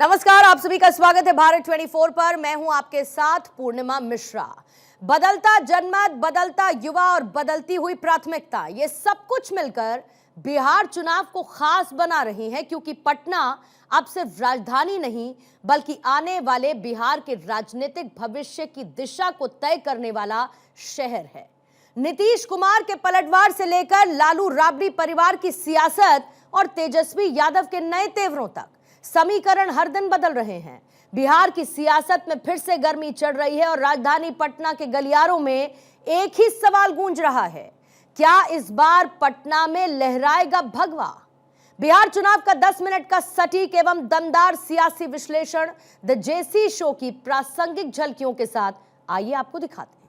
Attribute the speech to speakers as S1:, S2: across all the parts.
S1: नमस्कार, आप सभी का स्वागत है भारत 24 पर। मैं हूं आपके साथ पूर्णिमा मिश्रा। बदलता जनमत, बदलता युवा और बदलती हुई प्राथमिकता, ये सब कुछ मिलकर बिहार चुनाव को खास बना रही है, क्योंकि पटना अब सिर्फ राजधानी नहीं बल्कि आने वाले बिहार के राजनीतिक भविष्य की दिशा को तय करने वाला शहर है। नीतीश कुमार के पलटवार से लेकर लालू राबड़ी परिवार की सियासत और तेजस्वी यादव के नए तेवरों तक समीकरण हर दिन बदल रहे हैं। बिहार की सियासत में फिर से गर्मी चढ़ रही है और राजधानी पटना के गलियारों में एक ही सवाल गूंज रहा है, क्या इस बार पटना में लहराएगा भगवा? बिहार चुनाव का 10 मिनट का सटीक एवं दमदार सियासी विश्लेषण द जेसी शो की प्रासंगिक झलकियों के साथ आइए आपको दिखाते हैं।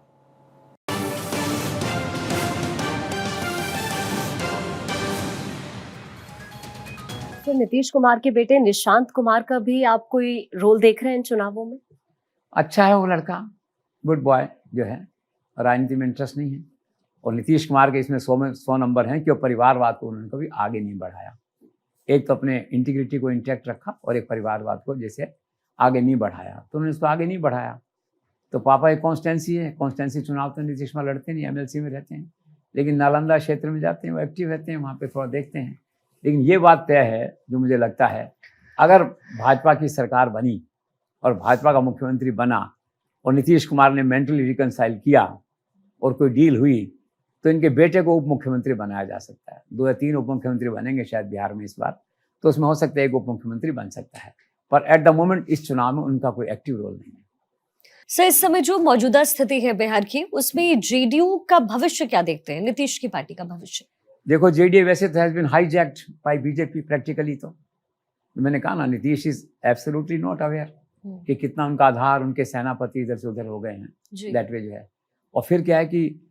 S1: तो नीतीश कुमार के बेटे निशांत कुमार का भी आप कोई रोल देख रहे हैं इन चुनावों में?
S2: अच्छा है वो लड़का, गुड बॉय जो है, राजनीति में इंटरेस्ट नहीं है। और नीतीश कुमार के इसमें 100 में 100 नंबर हैं कि वो परिवारवाद को उन्होंने कभी आगे नहीं बढ़ाया। एक तो अपने इंटीग्रिटी को इंटैक्ट रखा और एक परिवारवाद को जैसे आगे नहीं बढ़ाया, तो उन्होंने इसको आगे नहीं बढ़ाया। तो पापा एक कॉन्स्टेंसी है, कॉन्स्टेंसी चुनाव तो नीतीश कुमार लड़ते नहीं, एमएलसी में रहते हैं, लेकिन नालंदा क्षेत्र में जाते हैं, वो एक्टिव रहते हैं, वहाँ पर थोड़ा देखते हैं। लेकिन ये बात तय है जो मुझे लगता है, अगर भाजपा की सरकार बनी और भाजपा का मुख्यमंत्री बना और नीतीश कुमार ने मेंटली रिकनसाइल किया और कोई डील हुई, तो इनके बेटे को उप मुख्यमंत्री बनाया जा सकता है। 2 या 3 उप मुख्यमंत्री बनेंगे शायद बिहार में इस बार, तो उसमें हो सकता है एक उप मुख्यमंत्री बन सकता है। पर एट द मोमेंट इस चुनाव में उनका कोई एक्टिव रोल नहीं है।
S1: सर, इस समय जो मौजूदा स्थिति है बिहार की, उसमें जेडीयू का भविष्य क्या देखते हैं, नीतीश की पार्टी का भविष्य?
S2: देखो, जेडीयू वैसे तो has been hijacked by BJP practically. तो मैंने कहा ना, Nitish is absolutely not aware कि कितना उनका आधार, उनके सेनापति इधर से उधर हो गए हैं, दैट वे जो है। और फिर क्या है कि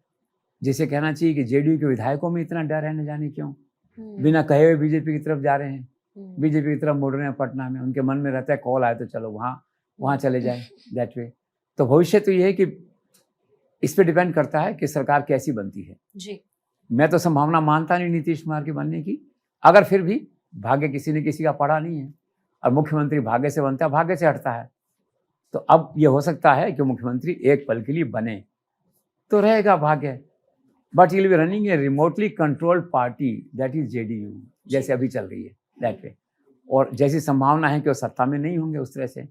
S2: जिसे कहना चाहिए कि जेडीयू के विधायकों में इतना डर है, न जाने क्यों, बिना कहे हुए बीजेपी की तरफ जा रहे हैं, बीजेपी की तरफ मुड़ रहे हैं पटना में। उनके मन में रहता है कॉल आए तो चलो वहाँ चले जाए, दैट वे। तो भविष्य तो ये है कि इस पर डिपेंड करता है कि सरकार कैसी बनती है जी। मैं तो संभावना मानता नहीं नीतीश कुमार की बनने की, अगर फिर भी भाग्य किसी न किसी का पड़ा नहीं है और मुख्यमंत्री भाग्य से बनता है, भाग्य से हटता है, तो अब ये हो सकता है कि मुख्यमंत्री एक पल के लिए बने तो रहेगा भाग्य, but will be running A remotely controlled party that is JDU, जैसे अभी चल रही है, दैट वे। और जैसी संभावना है कि वो सत्ता में नहीं होंगे उस तरह से,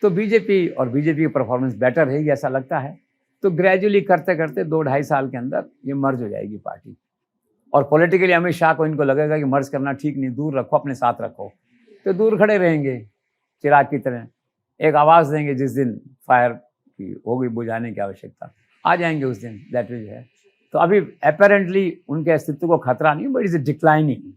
S2: तो बीजेपी की परफॉर्मेंस बेटर रहेगी ऐसा लगता है। तो ग्रेजुअली करते करते 2-2.5 साल के अंदर ये मर्ज हो जाएगी पार्टी। और पॉलिटिकली अमित शाह को इनको लगेगा कि मर्ज करना ठीक नहीं, दूर रखो, अपने साथ रखो, तो दूर खड़े रहेंगे चिराग की तरह, एक आवाज़ देंगे जिस दिन फायर की होगी बुझाने की आवश्यकता, आ जाएंगे उस दिन, दैट इज है। तो अभी अपेरेंटली उनके अस्तित्व को खतरा नहीं, बट इज डिक्लाइनिंग।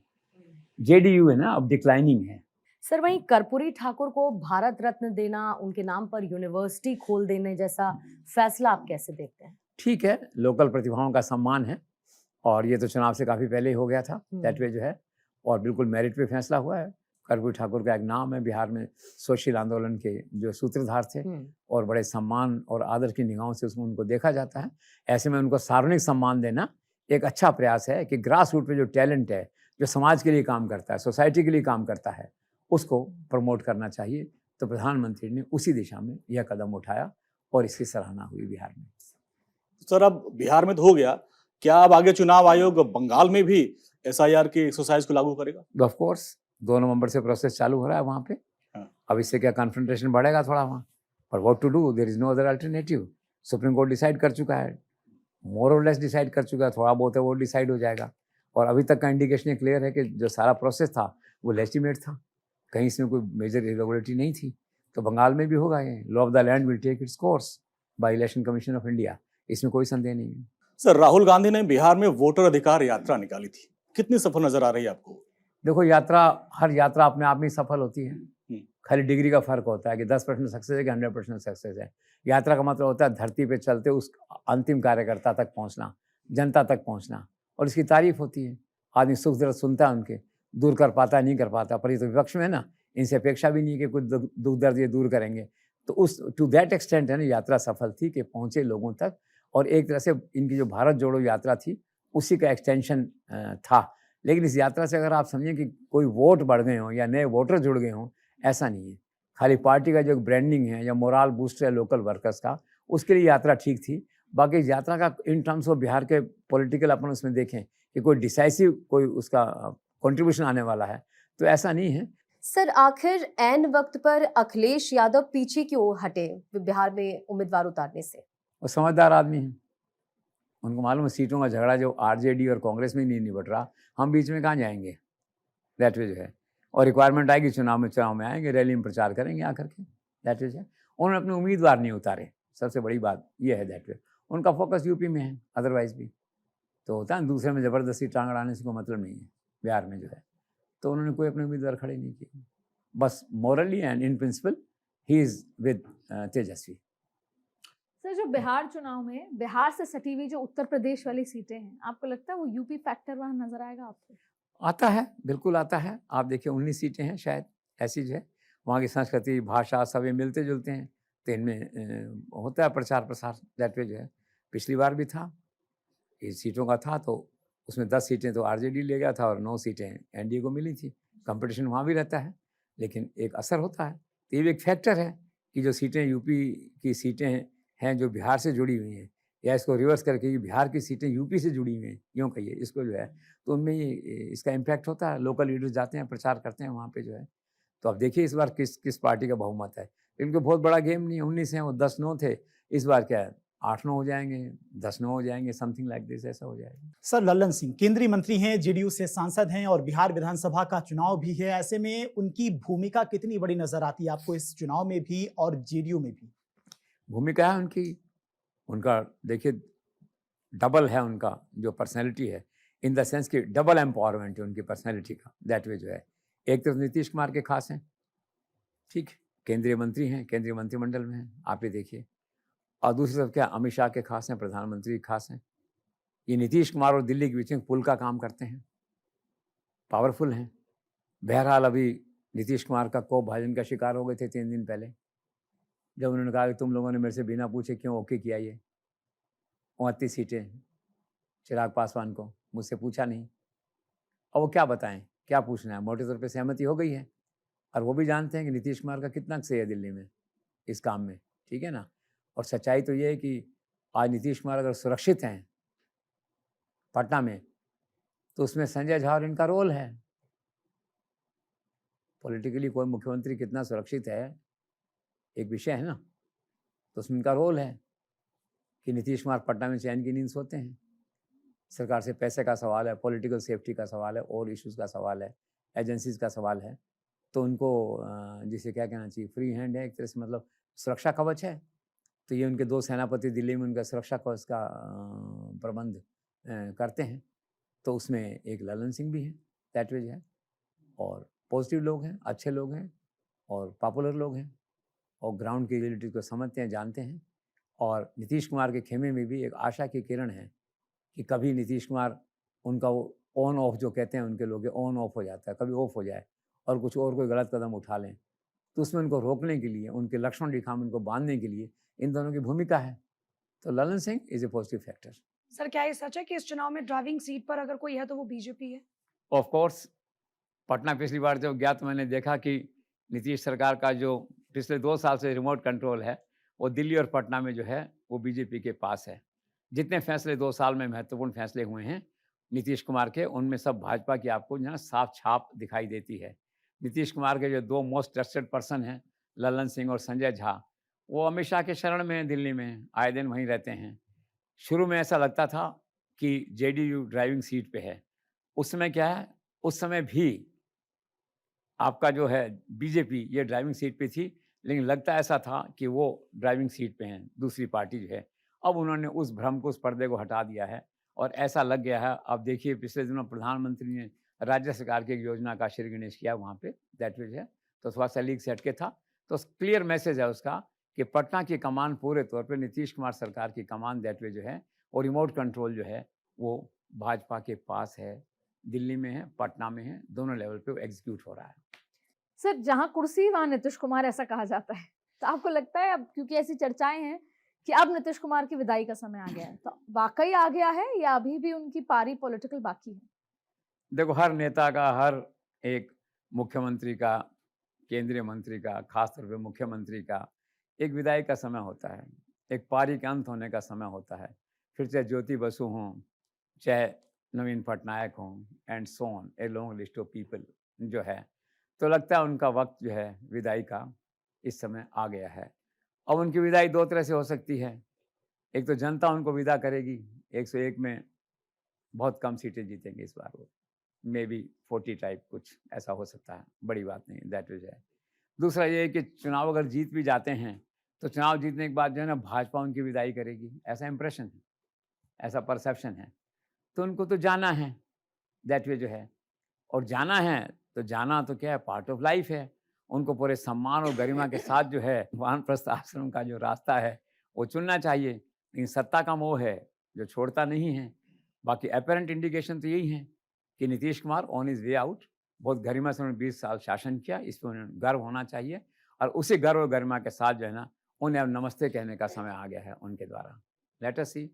S2: जेडीयू है ना, अब डिक्लाइनिंग है।
S1: सर, वहीं कर्पूरी ठाकुर को भारत रत्न देना, उनके नाम पर यूनिवर्सिटी खोल देने जैसा फैसला आप कैसे देखते हैं?
S2: ठीक है, लोकल प्रतिभाओं का सम्मान है और ये तो चुनाव से काफ़ी पहले ही हो गया था, दैट वे जो है, और बिल्कुल मेरिट पे फैसला हुआ है। कर्पूरी ठाकुर का एक नाम है बिहार में, सोशल आंदोलन के जो सूत्रधार थे और बड़े सम्मान और आदर की निगाहों से उसमें उनको देखा जाता है। ऐसे में उनको सार्वजनिक सम्मान देना एक अच्छा प्रयास है कि ग्रास रूट पे जो टैलेंट है, जो समाज के लिए काम करता है, सोसाइटी के लिए काम करता है, उसको प्रमोट करना चाहिए। तो प्रधानमंत्री ने उसी दिशा में यह कदम उठाया और इसकी सराहना हुई बिहार में।
S3: सर, अब बिहार में तो हो गया, क्या अब आगे चुनाव आयोग बंगाल में भी एसआईआर की एक्सरसाइज को लागू करेगा?
S2: ऑफ कोर्स 2 नवंबर से प्रोसेस चालू हो रहा है वहाँ पे। अब इससे क्या कन्फ्रंटेशन बढ़ेगा थोड़ा वहाँ, पर what to do, there is no other alternative. Supreme court decide कर चुका है, मोर और लेस डिसाइड कर चुका है, थोड़ा बहुत है वो डिसाइड हो जाएगा। और अभी तक का इंडिकेशन क्लियर है कि जो सारा प्रोसेस था वो लेजिटिमेट था, कहीं इसमें कोई मेजर इरेगुलरिटी नहीं थी। तो बंगाल में भी होगा ये, law of the land will take its course by election commission of India, इसमें कोई संदेह नहीं है।
S3: सर, राहुल गांधी ने बिहार में वोटर अधिकार यात्रा निकाली थी, कितनी सफल नजर आ रही है आपको?
S2: देखो, हर यात्रा अपने आप में सफल होती है, खाली डिग्री का फर्क होता है कि 10% सक्सेस है कि 100% सक्सेस है। यात्रा का मतलब होता है धरती पे चलते उस अंतिम कार्यकर्ता तक पहुंचना, जनता तक पहुंचना, और इसकी तारीफ होती है। आदमी सुख दर्द सुनता है उनके, दूर कर पाता है नहीं कर पाता, पर ये तो विपक्ष में है ना, इनसे अपेक्षा भी नहीं कि कुछ दुख दर्द ये दूर करेंगे। तो उस टू दैट एक्सटेंट है ना, यात्रा सफल थी कि पहुंचे लोगों तक, और एक तरह से इनकी जो भारत जोड़ो यात्रा थी उसी का एक्सटेंशन था। लेकिन इस यात्रा से अगर आप समझें कि कोई वोट बढ़ गए हों या नए वोटर जुड़ गए हों, ऐसा नहीं है। खाली पार्टी का जो ब्रांडिंग है या मोरल बूस्टर है लोकल वर्कर्स का, उसके लिए यात्रा ठीक थी। बाकी यात्रा का इन टर्म्स ऑफ बिहार के पॉलिटिकल अपन उसमें देखें कि कोई डिसाइसिव कोई उसका कंट्रीब्यूशन आने वाला है, तो ऐसा नहीं है।
S1: सर, आखिर ऐन वक्त पर अखिलेश यादव पीछे क्यों हटे बिहार में उम्मीदवार उतारने से?
S2: वो समझदार आदमी हैं, उनको मालूम है सीटों का झगड़ा जो आरजेडी और कांग्रेस में नहीं निपट रहा, हम बीच में कहाँ जाएंगे, दैट वे जो है। और रिक्वायरमेंट आएगी चुनाव में आएंगे, रैली में प्रचार करेंगे आकर के, दैट वे है। उन्होंने अपने उम्मीदवार नहीं उतारे, सबसे बड़ी बात ये है, दैट वे। उनका फोकस यूपी में है, अदरवाइज भी तो होता है दूसरे में ज़बरदस्ती टांग अड़ाने से कोई मतलब नहीं है बिहार में जो है। तो उन्होंने कोई अपने उम्मीदवार खड़े नहीं किए, बस morally and in principle he is with Tejashwi.
S4: Sir, जो बिहार चुनाव में बिहार से सटी हुई जो उत्तर प्रदेश वाली सीटें हैं, आपको लगता है वो यूपी फैक्टर वहाँ नजर आएगा आपको?
S2: आता है, बिल्कुल आता है। आप देखिए 19 सीटें हैं शायद ऐसी जो है, वहाँ की संस्कृति भाषा सब ये मिलते जुलते हैं, तो इनमें होता है प्रचार प्रसार, दैट वे जो है। पिछली बार भी था, इस सीटों का था तो उसमें 10 सीटें तो आरजेडी ले गया था और 9 सीटें एनडीए को मिली थी। कंपटीशन वहाँ भी रहता है, लेकिन एक असर होता है। तो ये भी एक फैक्टर है कि जो सीटें यूपी की सीटें हैं जो बिहार से जुड़ी हुई हैं, या इसको रिवर्स करके बिहार की सीटें यूपी से जुड़ी हुई हैं, यूँ कहिए इसको जो है, तो उनमें ये इसका इम्पैक्ट होता है। लोकल लीडर्स जाते हैं, प्रचार करते हैं वहाँ पे जो है। तो अब देखिए इस बार किस पार्टी का बहुमत है। इनको बहुत बड़ा गेम नहीं है, 19 हैं, वो 10-9 थे, इस बार क्या है 8-9 हो जाएंगे, 10-9 हो जाएंगे, समथिंग लाइक दिस, ऐसा हो जाएगा।
S5: सर, लल्लन सिंह केंद्रीय मंत्री हैं, जेडीयू से सांसद हैं और बिहार विधानसभा का चुनाव भी है। ऐसे में उनकी भूमिका कितनी बड़ी नजर आती है आपको इस चुनाव में भी और जेडीयू में भी?
S2: भूमिका है उनकी, उनका देखिए डबल है उनका जो पर्सनैलिटी है, इन द सेंस कि डबल एम्पावरमेंट है उनकी पर्सनैलिटी का, दैट वे जो है। एक तरफ नीतीश कुमार के खास हैं, ठीक, केंद्रीय मंत्री हैं, केंद्रीय मंत्रिमंडल में हैं, आप ये देखिए। और दूसरी तरफ क्या अमित शाह के खास हैं, प्रधानमंत्री के खास हैं। ये नीतीश कुमार और दिल्ली के बीच में पुल का काम करते हैं, पावरफुल हैं। बहरहाल अभी नीतीश कुमार का कोप भाजन का शिकार हो गए थे 3 दिन पहले, जब उन्होंने कहा कि तुम लोगों ने मेरे से बिना पूछे क्यों ओके किया ये 29 सीटें चिराग पासवान को, मुझसे पूछा नहीं। और वो क्या बताएं, क्या पूछना है, मोटे तौर पे सहमति हो गई है। और वो भी जानते हैं कि नीतीश कुमार का कितना सही है दिल्ली में इस काम में, ठीक है ना। और सच्चाई तो ये है कि आज नीतीश कुमार अगर सुरक्षित हैं पटना में, तो उसमें संजय झा और इनका रोल है। पॉलिटिकली कोई मुख्यमंत्री कितना सुरक्षित है एक विषय है ना, तो उसमें इनका रोल है कि नीतीश कुमार पटना में चैन की नींद सोते हैं। सरकार से पैसे का सवाल है, पॉलिटिकल सेफ्टी का सवाल है, और इश्यूज़ का सवाल है, एजेंसीज का सवाल है, तो उनको जिसे क्या कहना चाहिए, फ्री हैंड है एक तरह से, मतलब सुरक्षा कवच है। तो ये उनके 2 सेनापति दिल्ली में उनका सुरक्षा कवच का प्रबंध करते हैं। तो उसमें एक ललन सिंह भी हैं, दैट वे है। और पॉजिटिव लोग हैं, अच्छे लोग हैं और पॉपुलर लोग हैं और ग्राउंड की रियलिटी को समझते हैं, जानते हैं। और नीतीश कुमार के खेमे में भी एक आशा की किरण है कि कभी नीतीश कुमार उनका वो ऑन ऑफ जो कहते हैं उनके लोग, ऑन ऑफ हो जाता है, कभी ऑफ हो जाए और कुछ और कोई गलत कदम उठा लें, तो उसमें उनको रोकने के लिए, उनके लक्ष्मण रेखा में उनको बांधने के लिए इन दोनों की भूमिका है। तो Lalan Singh is a positive factor.
S6: Sir, क्या ये सच है कि इस चुनाव में ड्राइविंग सीट पर अगर कोई है तो वो बीजेपी है?
S2: ऑफ कोर्स, पटना पिछली बार जब गया तो मैंने देखा कि नीतीश सरकार का जो पिछले 2 साल से रिमोट कंट्रोल है वो दिल्ली और पटना में जो है वो बीजेपी के पास है। जितने फैसले 2 साल में महत्वपूर्ण फैसले हुए हैं नीतीश कुमार के, उनमें सब भाजपा की आपको जो है साफ छाप दिखाई देती है। नीतीश कुमार के जो 2 मोस्ट ट्रस्टेड पर्सन हैं, ललन सिंह और संजय झा, वो अमित शाह के शरण में हैं, दिल्ली में आए दिन वहीं रहते हैं। शुरू में ऐसा लगता था कि जेडीयू ड्राइविंग सीट पे है, उस समय क्या है, उस समय भी आपका जो है बीजेपी ये ड्राइविंग सीट पे थी, लेकिन लगता ऐसा था कि वो ड्राइविंग सीट पे हैं, दूसरी पार्टी जो है। अब उन्होंने उस भ्रम को, उस पर्दे को हटा दिया है और ऐसा लग गया है। अब देखिए पिछले दिनों प्रधानमंत्री ने राज्य सरकार की एक योजना का श्री गणेश किया वहाँ पे, दैट वे है, तो थोड़ा सा लीक से हटके था। तो क्लियर मैसेज है उसका कि पटना की कमान पूरे तौर पे नीतीश कुमार सरकार की कमान, दैट वे जो है, और रिमोट कंट्रोल जो है वो भाजपा के पास है, दिल्ली में है, पटना में है, दोनों लेवल पे वो एग्जीक्यूट हो रहा है।
S4: सर, जहां कुर्सी वहां नीतीश कुमार, ऐसा कहा जाता है, तो आपको लगता है अब क्योंकि ऐसी चर्चाएं हैं कि अब नीतीश कुमार की विदाई का समय आ गया है, तो वाकई आ गया है या अभी भी उनकी पारी पॉलिटिकल बाकी है?
S2: देखो, हर नेता का, हर एक मुख्यमंत्री का केंद्रीय मंत्री का, खासतौर पे मुख्यमंत्री का एक विदाई का समय होता है, एक पारी के अंत होने का समय होता है। फिर चाहे ज्योति बसु हों, चाहे नवीन पटनायक हों, and so on, a long list of people जो है, तो लगता है उनका वक्त जो है विदाई का इस समय आ गया है। अब उनकी विदाई दो तरह से हो सकती है। एक तो जनता उनको विदा करेगी, 101 में बहुत कम सीटें जीतेंगे इस बार वो, मे बी 40 टाइप कुछ ऐसा हो सकता है, बड़ी बात नहीं, दैट इज है। दूसरा ये है कि चुनाव अगर जीत भी जाते हैं तो चुनाव जीतने के बाद जो है ना भाजपा उनकी विदाई करेगी, ऐसा इंप्रेशन है, ऐसा परसेप्शन है। तो उनको तो जाना है, दैट वे जो है, और जाना है तो जाना तो क्या है, पार्ट ऑफ लाइफ है। उनको पूरे सम्मान और गरिमा के साथ जो है वानप्रस्थ आश्रम का जो रास्ता है वो चुनना चाहिए। लेकिन सत्ता का मोह है जो छोड़ता नहीं है। बाकी अपेरेंट इंडिकेशन तो यही है कि Nitish Kumar on is way out, बहुत गरिमा से उन्होंने 20 साल शासन किया, इस पर उन्हें गर्व होना चाहिए, और उसी गर्व और गरिमा के साथ जो है ना उन्हें अब नमस्ते कहने का समय आ गया है उनके द्वारा। लेट अस सी